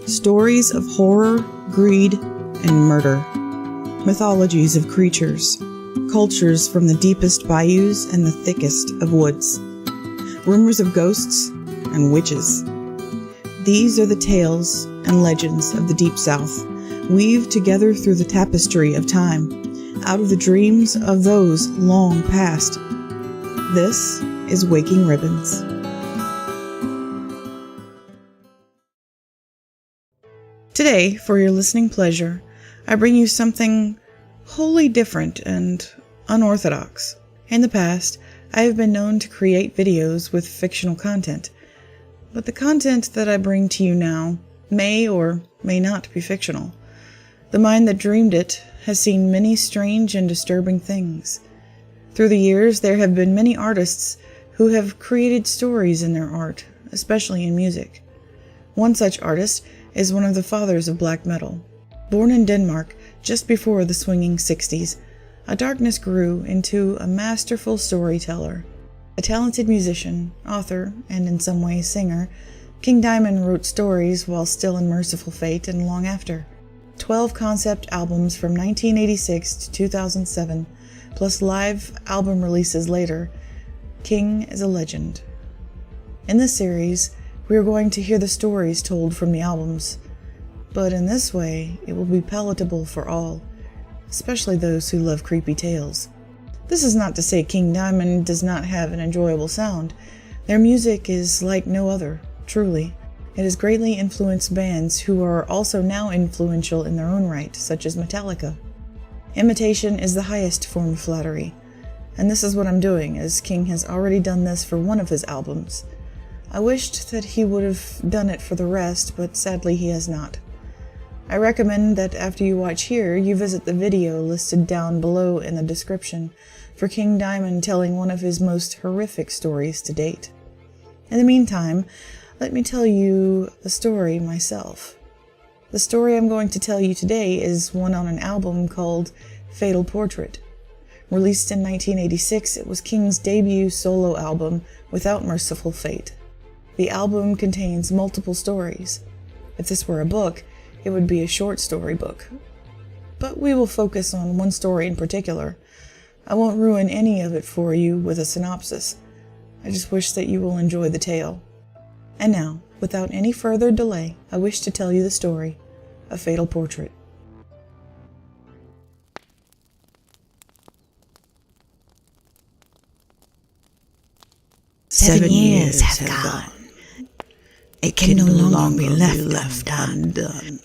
Stories of horror, greed, and murder. Mythologies of creatures. Cultures from the deepest bayous and the thickest of woods. Rumors of ghosts and witches. These are the tales and legends of the Deep South, weaved together through the tapestry of time, out of the dreams of those long past. This is Waking Ribbons. Today, for your listening pleasure, I bring you something wholly different and unorthodox. In the past, I have been known to create videos with fictional content, but the content that I bring to you now may or may not be fictional. The mind that dreamed it has seen many strange and disturbing things. Through the years, there have been many artists who have created stories in their art, especially in music. One such artist is one of the fathers of black metal. Born in Denmark just before the swinging 60s, a darkness grew into a masterful storyteller. A talented musician, author, and in some ways singer, King Diamond wrote stories while still in merciful fate and long after. 12 concept albums from 1986 to 2007, plus live album releases later, King is a legend. In this series, we are going to hear the stories told from the albums, but in this way, it will be palatable for all, especially those who love creepy tales. This is not to say King Diamond does not have an enjoyable sound. Their music is like no other, truly. It has greatly influenced bands who are also now influential in their own right, such as Metallica. Imitation is the highest form of flattery, and this is what I'm doing, as King has already done this for one of his albums. I wished that he would have done it for the rest, but sadly he has not. I recommend that after you watch here, you visit the video listed down below in the description for King Diamond telling one of his most horrific stories to date. In the meantime, let me tell you a story myself. The story I'm going to tell you today is one on an album called Fatal Portrait. Released in 1986, it was King's debut solo album without Merciful Fate. The album contains multiple stories. If this were a book, it would be a short story book. But we will focus on one story in particular. I won't ruin any of it for you with a synopsis. I just wish that you will enjoy the tale. And now, without any further delay, I wish to tell you the story of Fatal Portrait. Seven years have gone. It can no longer be left undone.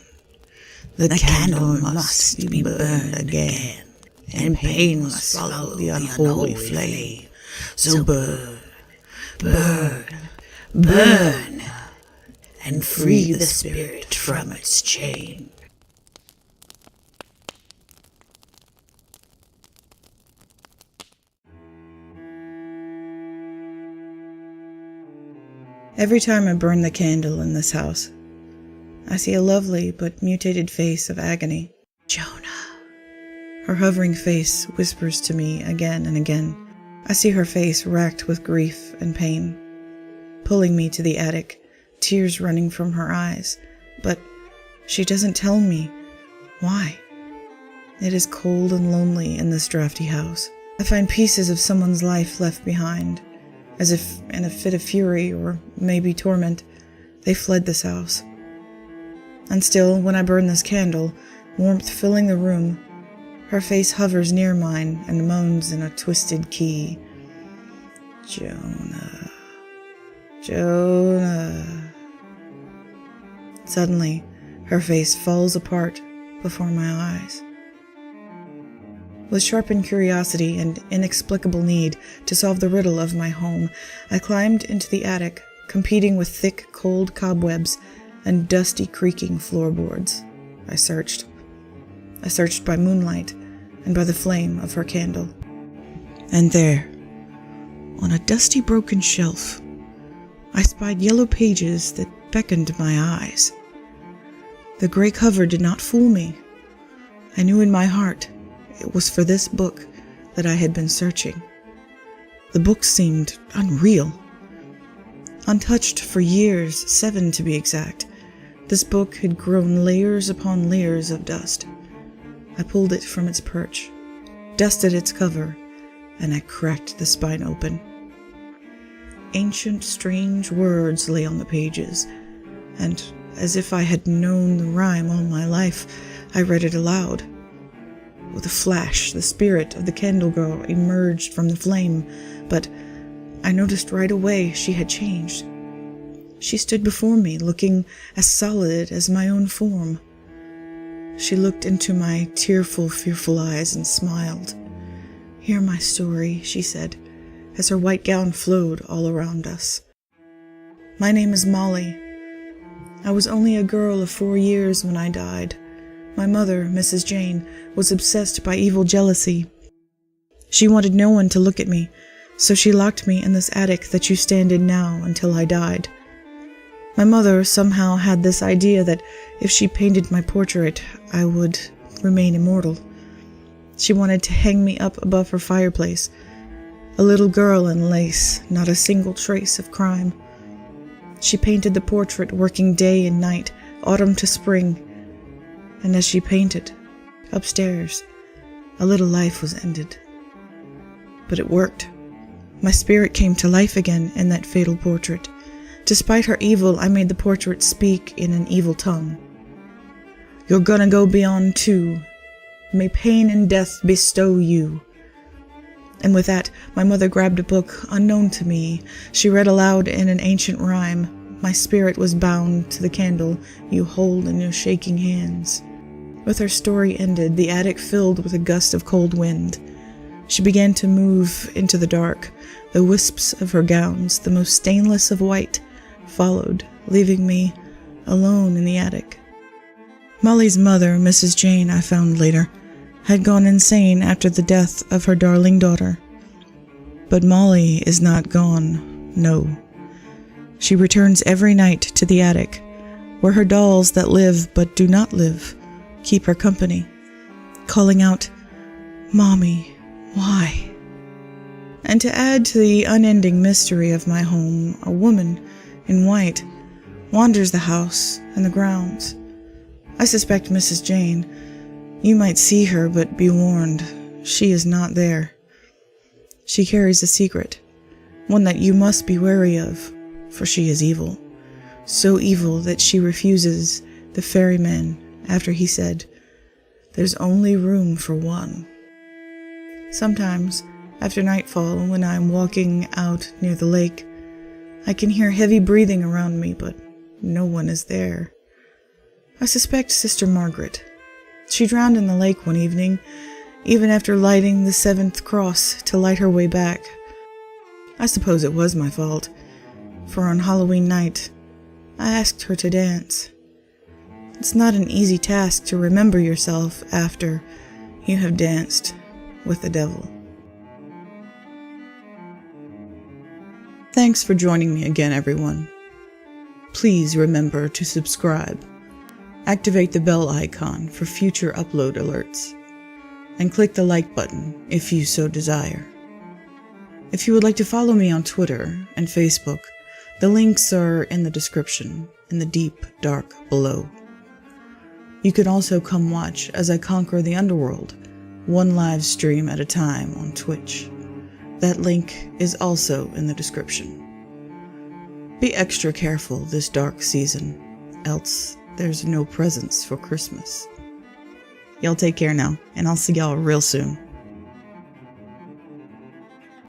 The candle must be burned again, and pain must follow the unholy flame. So burn, burn, burn, and free the spirit from its chain. Every time I burn the candle in this house, I see a lovely but mutated face of agony. Jonah. Her hovering face whispers to me again and again. I see her face racked with grief and pain, pulling me to the attic, tears running from her eyes. But she doesn't tell me why. It is cold and lonely in this drafty house. I find pieces of someone's life left behind, as if in a fit of fury or maybe torment, they fled this house. And still, when I burn this candle, warmth filling the room, her face hovers near mine and moans in a twisted key. Jonah, Jonah. Suddenly, her face falls apart before my eyes. With sharpened curiosity and inexplicable need to solve the riddle of my home, I climbed into the attic, competing with thick, cold cobwebs and dusty, creaking floorboards. I searched. I searched by moonlight and by the flame of her candle. And there, on a dusty, broken shelf, I spied yellow pages that beckoned my eyes. The gray cover did not fool me. I knew in my heart it was for this book that I had been searching. The book seemed unreal. Untouched for years, 7 to be exact, This book had grown layers upon layers of dust. I pulled it from its perch, dusted its cover, and I cracked the spine open. Ancient, strange words lay on the pages, and as if I had known the rhyme all my life, I read it aloud. With a flash, the spirit of the candle girl emerged from the flame, but I noticed right away she had changed. She stood before me, looking as solid as my own form. She looked into my tearful, fearful eyes and smiled. "Hear my story," she said, as her white gown flowed all around us. "My name is Molly. I was only a girl of 4 years when I died. My mother, Mrs. Jane, was obsessed by evil jealousy. She wanted no one to look at me, so she locked me in this attic that you stand in now until I died. My mother somehow had this idea that if she painted my portrait, I would remain immortal. She wanted to hang me up above her fireplace, a little girl in lace, not a single trace of crime. She painted the portrait working day and night, autumn to spring, and as she painted, upstairs, a little life was ended. But it worked. My spirit came to life again in that fatal portrait. Despite her evil, I made the portrait speak in an evil tongue. You're gonna go beyond too. May pain and death bestow you." And with that, my mother grabbed a book unknown to me. She read aloud in an ancient rhyme. My spirit was bound to the candle you hold in your shaking hands. With her story ended, the attic filled with a gust of cold wind. She began to move into the dark. The wisps of her gowns, the most stainless of white, followed, leaving me alone in the attic. Molly's mother, Mrs. Jane, I found later, had gone insane after the death of her darling daughter. But Molly is not gone, no. She returns every night to the attic, where her dolls that live but do not live keep her company, calling out, "Mommy, why?" And to add to the unending mystery of my home, a woman in white wanders the house and the grounds. I suspect Mrs. Jane. You might see her, but be warned, she is not there. She carries a secret, one that you must be wary of, for she is evil. So evil that she refuses the ferryman after he said, "There's only room for one." Sometimes, after nightfall, when I am walking out near the lake, I can hear heavy breathing around me, but no one is there. I suspect Sister Margaret. She drowned in the lake one evening, even after lighting the 7th cross to light her way back. I suppose it was my fault, for on Halloween night, I asked her to dance. It's not an easy task to remember yourself after you have danced with the devil. Thanks for joining me again, everyone. Please remember to subscribe, activate the bell icon for future upload alerts, and click the like button if you so desire. If you would like to follow me on Twitter and Facebook, the links are in the description, in the deep, dark below. You can also come watch as I conquer the underworld, one live stream at a time on Twitch. That link is also in the description. Be extra careful this dark season, else there's no presents for Christmas. Y'all take care now, and I'll see y'all real soon.